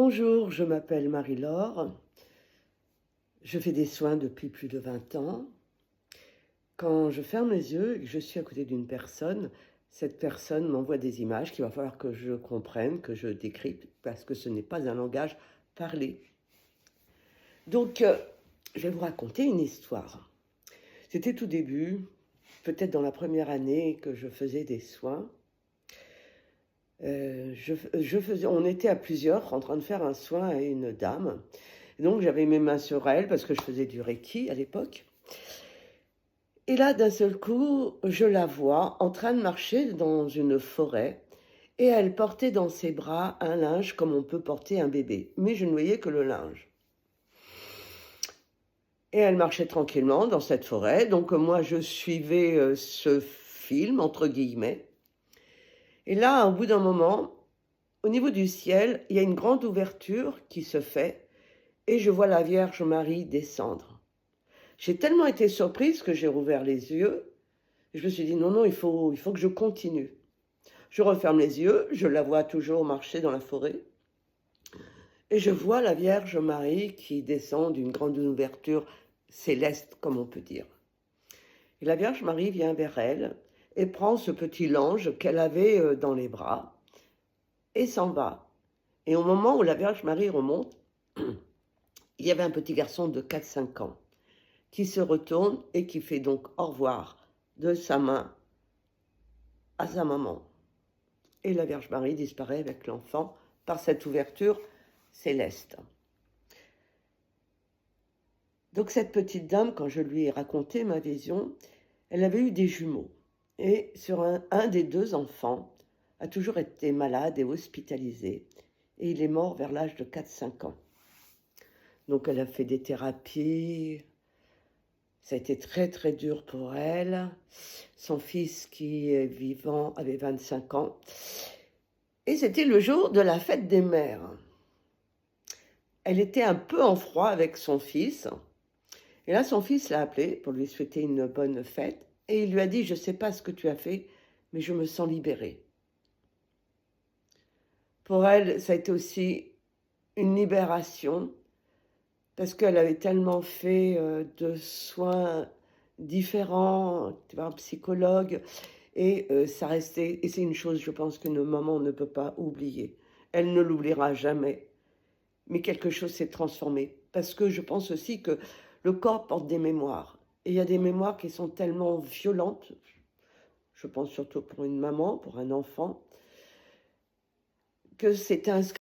Bonjour, je m'appelle Marie-Laure. Je fais des soins depuis plus de 20 ans. Quand je ferme les yeux et que je suis à côté d'une personne, cette personne m'envoie des images qu'il va falloir que je comprenne, que je décrypte, parce que ce n'est pas un langage parlé. Donc, je vais vous raconter une histoire. C'était tout début, peut-être dans la première année que je faisais des soins. On était à plusieurs en train de faire un soin à une dame. Donc j'avais mes mains sur elle parce que je faisais du Reiki à l'époque. Et là, d'un seul coup, je la vois en train de marcher dans une forêt et elle portait dans ses bras un linge comme on peut porter un bébé. Mais je ne voyais que le linge. Et elle marchait tranquillement dans cette forêt. Donc moi, je suivais ce film, entre guillemets. Et là, au bout d'un moment, au niveau du ciel, il y a une grande ouverture qui se fait et je vois la Vierge Marie descendre. J'ai tellement été surprise que j'ai rouvert les yeux. Et je me suis dit, non, il faut que je continue. Je referme les yeux, je la vois toujours marcher dans la forêt. Et je vois la Vierge Marie qui descend d'une grande ouverture céleste, comme on peut dire. Et la Vierge Marie vient vers elle et prend ce petit ange qu'elle avait dans les bras et s'en va. Et au moment où la Vierge Marie remonte, il y avait un petit garçon de 4-5 ans qui se retourne et qui fait donc au revoir de sa main à sa maman. Et la Vierge Marie disparaît avec l'enfant par cette ouverture céleste. Donc cette petite dame, quand je lui ai raconté ma vision, elle avait eu des jumeaux. Et sur un des deux enfants a toujours été malade et hospitalisé. Et il est mort vers l'âge de 4-5 ans. Donc elle a fait des thérapies. Ça a été très très dur pour elle. Son fils qui est vivant avait 25 ans. Et c'était le jour de la fête des mères. Elle était un peu en froid avec son fils. Et là, son fils l'a appelé pour lui souhaiter une bonne fête. Et il lui a dit, je ne sais pas ce que tu as fait, mais je me sens libérée. Pour elle, ça a été aussi une libération parce qu'elle avait tellement fait de soins différents, tu vois, un psychologue, et ça restait, et c'est une chose, je pense, qu'une maman ne peut pas oublier. Elle ne l'oubliera jamais, mais quelque chose s'est transformé. Parce que je pense aussi que le corps porte des mémoires. Et il y a des mémoires qui sont tellement violentes, je pense surtout pour une maman, pour un enfant, que c'est inscrit